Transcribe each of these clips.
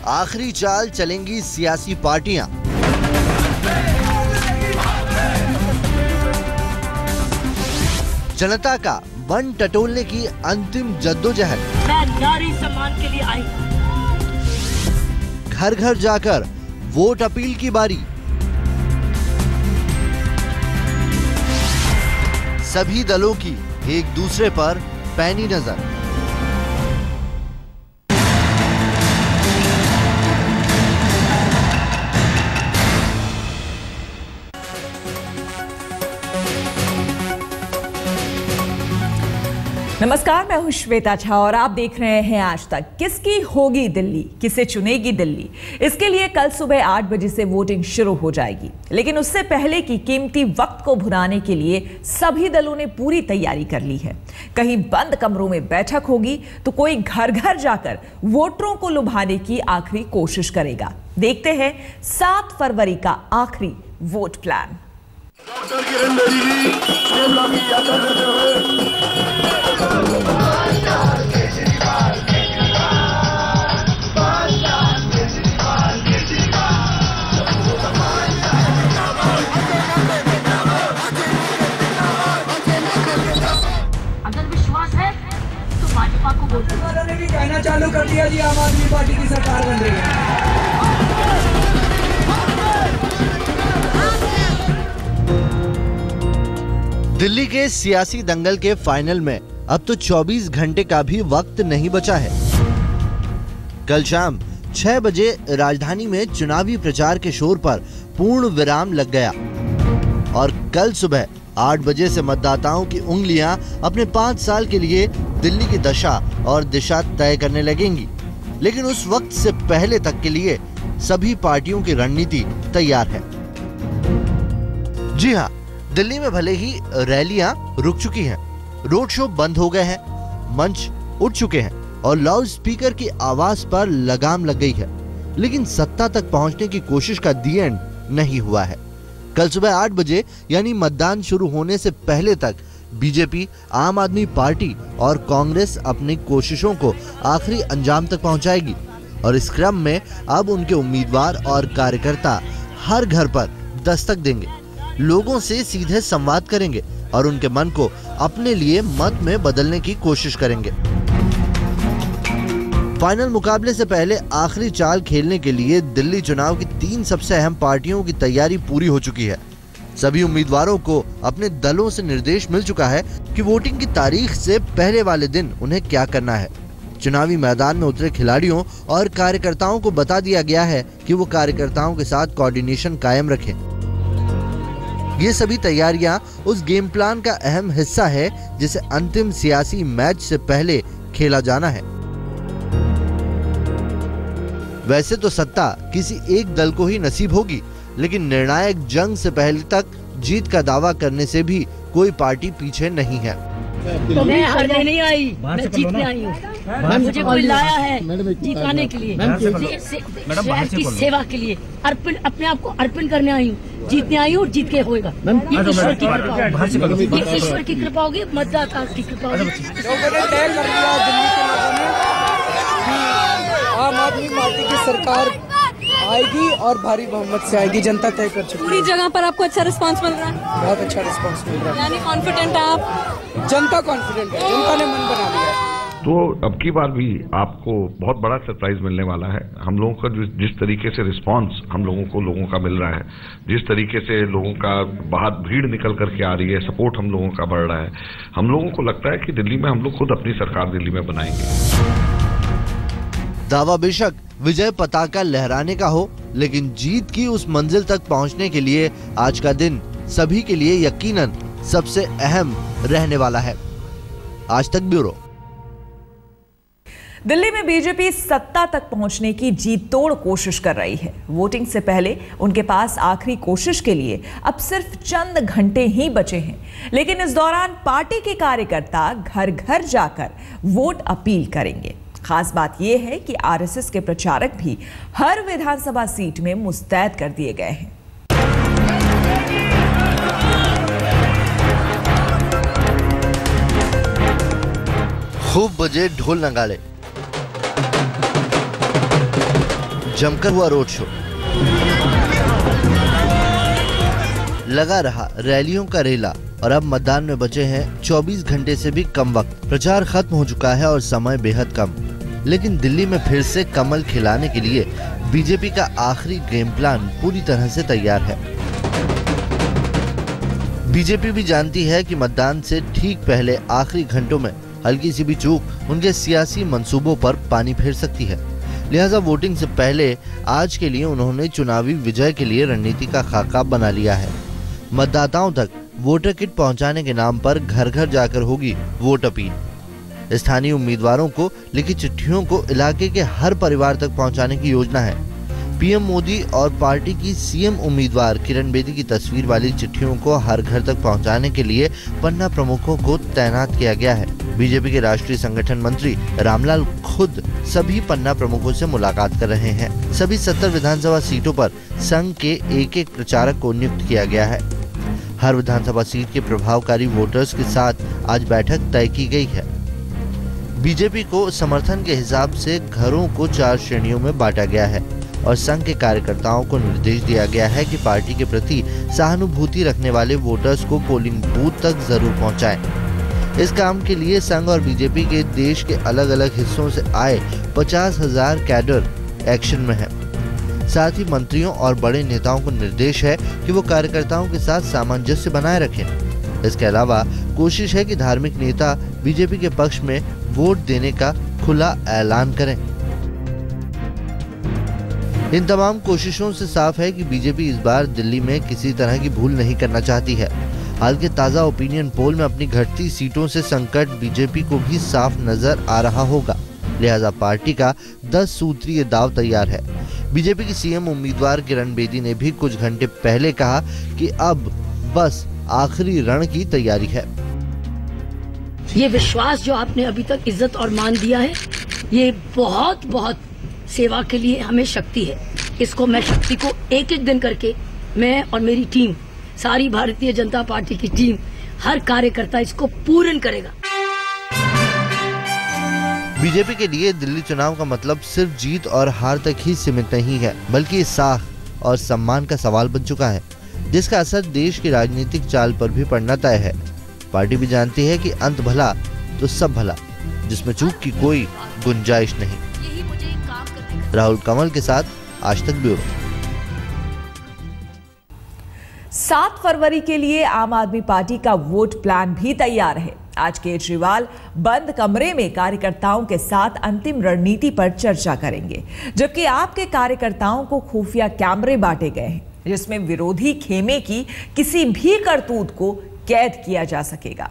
आखिरी चाल चलेंगी सियासी पार्टियां। जनता का मन टटोलने की अंतिम जद्दोजहद। मैं नारी सम्मान के लिए आई। घर घर जाकर वोट अपील की बारी। सभी दलों की एक दूसरे पर पैनी नजर। नमस्कार, मैं हूं श्वेता झा और आप देख रहे हैं आज तक। किसकी होगी दिल्ली, किसे चुनेगी दिल्ली, इसके लिए कल सुबह 8 बजे से वोटिंग शुरू हो जाएगी। लेकिन उससे पहले की कीमती वक्त को भुनाने के लिए सभी दलों ने पूरी तैयारी कर ली है। कहीं बंद कमरों में बैठक होगी तो कोई घर घर जाकर वोटरों को लुभाने की आखिरी कोशिश करेगा। देखते हैं 7 फरवरी का आखिरी वोट प्लान। वालों ने भी कहना चालू कर दिया जी, आम आदमी पार्टी की सरकार बन रही है। दिल्ली के सियासी दंगल के फाइनल में अब तो 24 घंटे का भी वक्त नहीं बचा है। कल शाम 6 बजे राजधानी में चुनावी प्रचार के शोर पर पूर्ण विराम लग गया और कल सुबह 8 बजे से मतदाताओं की उंगलियां अपने 5 साल के लिए दिल्ली की दशा और दिशा तय करने लगेंगी। लेकिन उस वक्त से पहले तक के लिए सभी पार्टियों की रणनीति तैयार है। जी हां, दिल्ली में भले ही रैलियां रुक चुकी हैं, रोड शो बंद हो गए हैं, मंच उठ चुके हैं और लाउड स्पीकर की आवाज पर लगाम लग गई है, लेकिन सत्ता तक पहुंचने की कोशिश का दी एंड नहीं हुआ है। कल सुबह 8 बजे यानी मतदान शुरू होने से पहले तक बीजेपी, आम आदमी पार्टी और कांग्रेस अपनी कोशिशों को आखिरी अंजाम तक पहुंचाएगी और इस क्रम में अब उनके उम्मीदवार और कार्यकर्ता हर घर पर दस्तक देंगे, लोगों से सीधे संवाद करेंगे और उनके मन को अपने लिए मत में बदलने की कोशिश करेंगे। फाइनल मुकाबले से पहले आखिरी चाल खेलने के लिए दिल्ली चुनाव की 3 सबसे अहम पार्टियों की तैयारी पूरी हो चुकी है। सभी उम्मीदवारों को अपने दलों से निर्देश मिल चुका है कि वोटिंग की तारीख से पहले वाले दिन उन्हें क्या करना है। चुनावी मैदान में उतरे खिलाड़ियों और कार्यकर्ताओं को बता दिया गया है कि वो कार्यकर्ताओं के साथ कोऑर्डिनेशन कायम रखें। ये सभी तैयारियां उस गेम प्लान का अहम हिस्सा है जिसे अंतिम सियासी मैच से पहले खेला जाना है। वैसे तो सत्ता किसी एक दल को ही नसीब होगी, लेकिन निर्णायक जंग से पहले तक जीत का दावा करने से भी कोई पार्टी पीछे नहीं है। तो मैं हारने नहीं आई, मैं जीतने आई हूँ। मुझे कोई लाया है जीताने के लिए, शहर की सेवा के लिए, अर्पण, अपने आप को अर्पण करने आई हूँ। जीतने आई हूँ और जीत के होएगा। ये ईश्वर की कृपा होगी, ये ईश्वर की कृपा होगी, मतदाता की कृपा होगी। आम आदमी पार्टी की सरकार आएगी और भारी बहुमत से आएगी, जनता तय कर चुकी है। पूरी जगह पर आपको अच्छा रिस्पांस मिल रहा है? बहुत अच्छा रिस्पांस मिल रहा है। यानी कॉन्फिडेंट है आप? जनता कॉन्फिडेंट है, जनता ने मन बना लिया है। तो अब की बार भी आपको बहुत बड़ा सरप्राइज मिलने वाला है। हम लोगों का जिस तरीके से रिस्पांस हम लोगों का मिल रहा है, जिस तरीके से लोगों का बाहर भीड़ निकल करके आ रही है, सपोर्ट हम लोगों का बढ़ रहा है, हम लोगों को लगता है कि दिल्ली में हम लोग खुद अपनी सरकार दिल्ली में बनाएंगे। दावा बेशक विजय पताका लहराने का हो, लेकिन जीत की उस मंजिल तक पहुंचने के लिए आज का दिन सभी के लिए यकीनन सबसे अहम रहने वाला है। आज तक ब्यूरो। दिल्ली में बीजेपी सत्ता तक पहुंचने की जीत तोड़ कोशिश कर रही है। वोटिंग से पहले उनके पास आखिरी कोशिश के लिए अब सिर्फ चंद घंटे ही बचे हैं, लेकिन इस दौरान पार्टी के कार्यकर्ता घर घर जाकर वोट अपील करेंगे। खास बात यह है कि आरएसएस के प्रचारक भी हर विधानसभा सीट में मुस्तैद कर दिए गए हैं। खूब बजे ढोल नगाड़े, जमकर हुआ रोड शो, लगा रहा रैलियों का रेला और अब मतदान में बचे हैं 24 घंटे से भी कम वक्त। प्रचार खत्म हो चुका है और समय बेहद कम, लेकिन दिल्ली में फिर से कमल खिलाने के लिए बीजेपी का आखिरी गेम प्लान पूरी तरह से तैयार है। बीजेपी भी जानती है कि मतदान से ठीक पहले आखिरी घंटों में हल्की सी भी चूक उनके सियासी मंसूबों पर पानी फेर सकती है। लिहाजा वोटिंग से पहले आज के लिए उन्होंने चुनावी विजय के लिए रणनीति का खाका बना लिया है। मतदाताओं तक वोटर किट पहुंचाने के नाम पर घर घर जाकर होगी वोट अपील। स्थानीय उम्मीदवारों को लिखी चिट्ठियों को इलाके के हर परिवार तक पहुंचाने की योजना है। पीएम मोदी और पार्टी की सीएम उम्मीदवार किरण बेदी की तस्वीर वाली चिट्ठियों को हर घर तक पहुंचाने के लिए पन्ना प्रमुखों को तैनात किया गया है। बीजेपी के राष्ट्रीय संगठन मंत्री रामलाल खुद सभी पन्ना प्रमुखों से मुलाकात कर रहे हैं। सभी 70 विधानसभा सीटों पर संघ के एक प्रचारक को नियुक्त किया गया है। हर विधानसभा सीट के प्रभावकारी वोटर्स के साथ आज बैठक तय की गई है। बीजेपी को समर्थन के हिसाब से घरों को 4 श्रेणियों में बांटा गया है और संघ के कार्यकर्ताओं को निर्देश दिया गया है कि पार्टी के प्रति सहानुभूति रखने वाले वोटर्स को पोलिंग बूथ तक जरूर पहुंचाएं। इस काम के लिए संघ और बीजेपी के देश के अलग अलग हिस्सों से आए 50,000 कैडर एक्शन में है। साथ ही मंत्रियों और बड़े नेताओं को निर्देश है कि वो कार्यकर्ताओं के साथ सामंजस्य बनाए रखें। इसके अलावा कोशिश है कि धार्मिक नेता बीजेपी के पक्ष में वोट देने का खुला ऐलान करें। इन तमाम कोशिशों से साफ है कि बीजेपी इस बार दिल्ली में किसी तरह की भूल नहीं करना चाहती है। हाल के ताजा ओपिनियन पोल में अपनी घटती सीटों से संकट बीजेपी को भी साफ नजर आ रहा होगा। लिहाजा पार्टी का 10 सूत्रीय दाव तैयार है। बीजेपी की सीएम उम्मीदवार किरण बेदी ने भी कुछ घंटे पहले कहा कि अब बस आखिरी रण की तैयारी है। ये विश्वास जो आपने अभी तक इज्जत और मान दिया है, ये बहुत बहुत सेवा के लिए हमें शक्ति है। इसको मैं शक्ति को एक एक दिन करके मैं और मेरी टीम, सारी भारतीय जनता पार्टी की टीम, हर कार्यकर्ता इसको पूर्ण करेगा। बीजेपी के लिए दिल्ली चुनाव का मतलब सिर्फ जीत और हार तक ही सीमित नहीं है, बल्कि साख और सम्मान का सवाल बन चुका है, जिसका असर देश की राजनीतिक चाल पर भी पड़ना तय है। पार्टी भी जानती है कि अंत भला तो सब भला, जिसमें चूक की कोई गुंजाइश नहीं। राहुल कमल के साथ आज तक ब्यूरो। 7 फरवरी के लिए आम आदमी पार्टी का वोट प्लान भी तैयार है। आज केजरीवाल बंद कमरे में कार्यकर्ताओं के साथ अंतिम रणनीति पर चर्चा करेंगे, जबकि आपके कार्यकर्ताओं को खुफिया कैमरे बांटे गए हैं, जिसमें विरोधी खेमे की किसी भी करतूत को कैद किया जा सकेगा।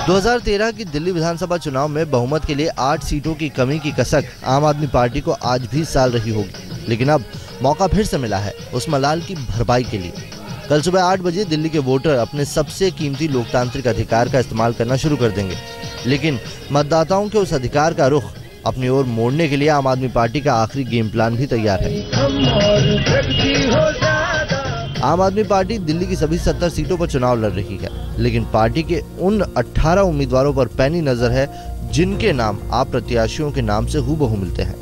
2013 की दिल्ली विधानसभा चुनाव में बहुमत के लिए 8 सीटों की कमी की कसक आम आदमी पार्टी को आज भी साल रही होगी, लेकिन अब मौका फिर से मिला है उस मलाल की भरपाई के लिए। कल सुबह 8 बजे दिल्ली के वोटर अपने सबसे कीमती लोकतांत्रिक अधिकार का इस्तेमाल करना शुरू कर देंगे, लेकिन मतदाताओं के उस अधिकार का रुख अपनी ओर मोड़ने के लिए आम आदमी पार्टी का आखिरी गेम प्लान भी तैयार है। आम आदमी पार्टी दिल्ली की सभी 70 सीटों पर चुनाव लड़ रही है, लेकिन पार्टी के उन 18 उम्मीदवारों पर पैनी नजर है जिनके नाम आप प्रत्याशियों के नाम से हूबहू मिलते हैं।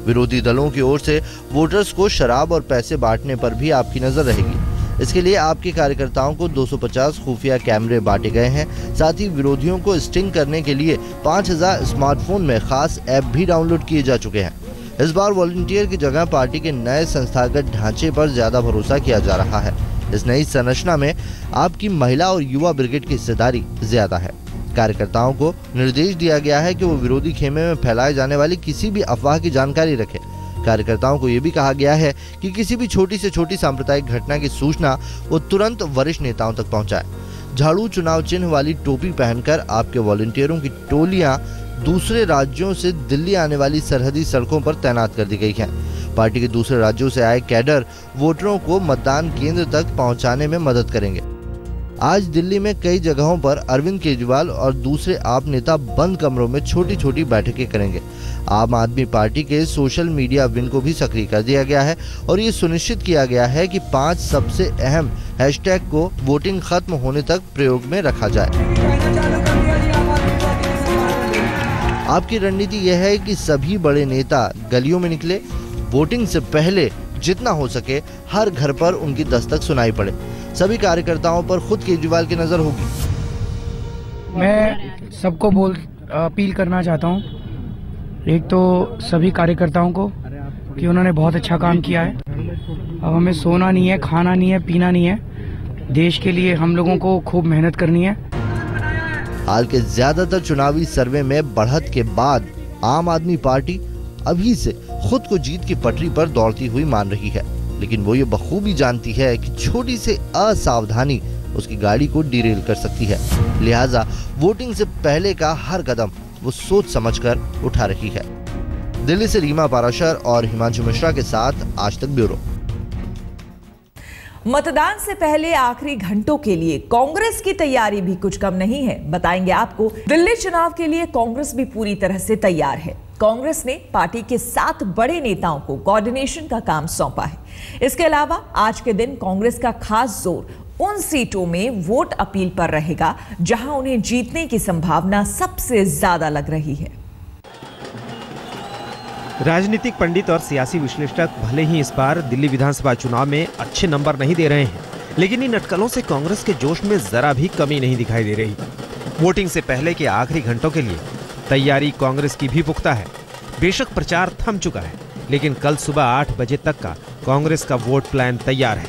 विरोधी दलों की ओर से वोटर्स को शराब और पैसे बांटने पर भी आपकी नजर रहेगी। इसके लिए आपके कार्यकर्ताओं को 250 खुफिया कैमरे बांटे गए हैं। साथ ही विरोधियों को स्टिंग करने के लिए 5000 स्मार्टफोन में खास ऐप भी डाउनलोड किए जा चुके हैं। इस बार वॉलंटियर की जगह पार्टी के नए संस्थागत ढांचे पर ज्यादा भरोसा किया जा रहा है। इस नई संरचना में आपकी महिला और युवा ब्रिगेड की हिस्सेदारी ज्यादा है। कार्यकर्ताओं को निर्देश दिया गया है कि वो विरोधी खेमे में फैलाए जाने वाली किसी भी अफवाह की जानकारी रखें। कार्यकर्ताओं को ये भी कहा गया है कि किसी भी छोटी से छोटी सांप्रदायिक घटना की सूचना वो तुरंत वरिष्ठ नेताओं तक पहुंचाए। झाड़ू चुनाव चिन्ह वाली टोपी पहनकर आपके वॉलंटियरों की टोलियां दूसरे राज्यों से दिल्ली आने वाली सरहदी सड़कों पर तैनात कर दी गई हैं। पार्टी के दूसरे राज्यों से आए कैडर वोटरों को मतदान केंद्र तक पहुंचाने में मदद करेंगे। आज दिल्ली में कई जगहों पर अरविंद केजरीवाल और दूसरे आप नेता बंद कमरों में छोटी छोटी बैठकें करेंगे। आम आदमी पार्टी के सोशल मीडिया विंग को भी सक्रिय कर दिया गया है और ये सुनिश्चित किया गया है कि 5 सबसे अहम हैशटैग को वोटिंग खत्म होने तक प्रयोग में रखा जाए। आपकी रणनीति यह है कि सभी बड़े नेता गलियों में निकले, वोटिंग से पहले जितना हो सके हर घर पर उनकी दस्तक सुनाई पड़े। सभी कार्यकर्ताओं पर खुद केजरीवाल की नजर होगी। मैं सबको अपील करना चाहता हूं, एक तो सभी कार्यकर्ताओं को कि उन्होंने बहुत अच्छा काम किया है। अब हमें सोना नहीं है, खाना नहीं है, पीना नहीं है, देश के लिए हम लोगों को खूब मेहनत करनी है। हाल के ज्यादातर चुनावी सर्वे में बढ़त के बाद आम आदमी पार्टी अभी से खुद को जीत की पटरी पर दौड़ती हुई मान रही है, लेकिन वो ये बखूबी जानती है कि छोटी से असावधानी उसकी गाड़ी को डिरेल कर सकती है। लिहाजा वोटिंग से पहले का हर कदम वो सोच समझकर उठा रही है। दिल्ली से रीमा पाराशर और हिमांशु मिश्रा के साथ आज तक ब्यूरो। मतदान से पहले आखिरी घंटों के लिए कांग्रेस की तैयारी भी कुछ कम नहीं है। बताएंगे आपको, दिल्ली चुनाव के लिए कांग्रेस भी पूरी तरह से तैयार है। कांग्रेस ने पार्टी के 7 बड़े नेताओं को कोऑर्डिनेशन का काम सौंपा है। इसके अलावा आज के दिन कांग्रेस का खास जोर उन सीटों में वोट अपील पर रहेगा जहां उन्हें जीतने की संभावना सबसे ज्यादा लग रही है। राजनीतिक पंडित और सियासी विश्लेषक भले ही इस बार दिल्ली विधानसभा चुनाव में अच्छे नंबर नहीं दे रहे हैं, लेकिन इन अटकलों से कांग्रेस के जोश में जरा भी कमी नहीं दिखाई दे रही। वोटिंग से पहले के आखिरी घंटों के लिए तैयारी कांग्रेस की भी पुख्ता है। बेशक प्रचार थम चुका है, लेकिन कल सुबह 8 बजे तक का कांग्रेस का वोट प्लान तैयार है।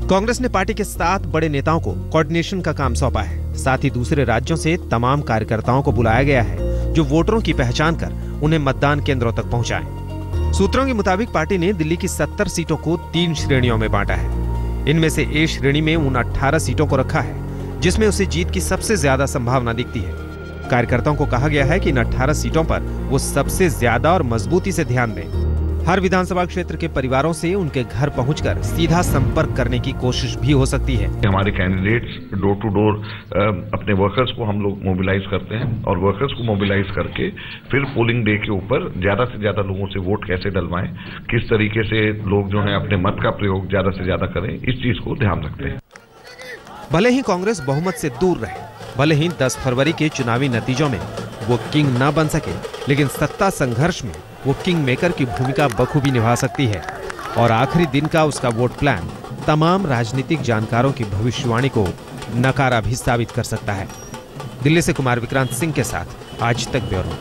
कांग्रेस ने पार्टी के 7 बड़े नेताओं को कोऑर्डिनेशन का काम सौंपा है। साथ ही दूसरे राज्यों से तमाम कार्यकर्ताओं को बुलाया गया है जो वोटरों की पहचान कर उन्हें मतदान केंद्रों तक पहुंचाएं। सूत्रों के मुताबिक पार्टी ने दिल्ली की 70 सीटों को 3 श्रेणियों में बांटा है। इनमें से ए श्रेणी में उन 18 सीटों को रखा है जिसमें उसे जीत की सबसे ज्यादा संभावना दिखती है। कार्यकर्ताओं को कहा गया है कि इन 18 सीटों पर वो सबसे ज्यादा और मजबूती से ध्यान दें। हर विधानसभा क्षेत्र के परिवारों से उनके घर पहुंचकर सीधा संपर्क करने की कोशिश भी हो सकती है। हमारे कैंडिडेट्स डोर टू डोर अपने वर्कर्स को हम लोग मोबिलाइज करते हैं और वर्कर्स को मोबिलाइज करके फिर पोलिंग डे के ऊपर ज्यादा से ज्यादा लोगों से वोट कैसे डलवाएं, किस तरीके से लोग जो है अपने मत का प्रयोग ज्यादा से ज्यादा करें, इस चीज को ध्यान रखते हैं। भले ही कांग्रेस बहुमत से दूर रहे, भले ही 10 फरवरी के चुनावी नतीजों में वो किंग न बन सके, लेकिन सत्ता संघर्ष में वो किंग मेकर की भूमिका बखूबी निभा सकती है और आखिरी दिन का उसका वोट प्लान तमाम राजनीतिक जानकारों की भविष्यवाणी को नकारा भी साबित कर सकता है। दिल्ली से कुमार विक्रांत सिंह के साथ आज तक ब्यूरो।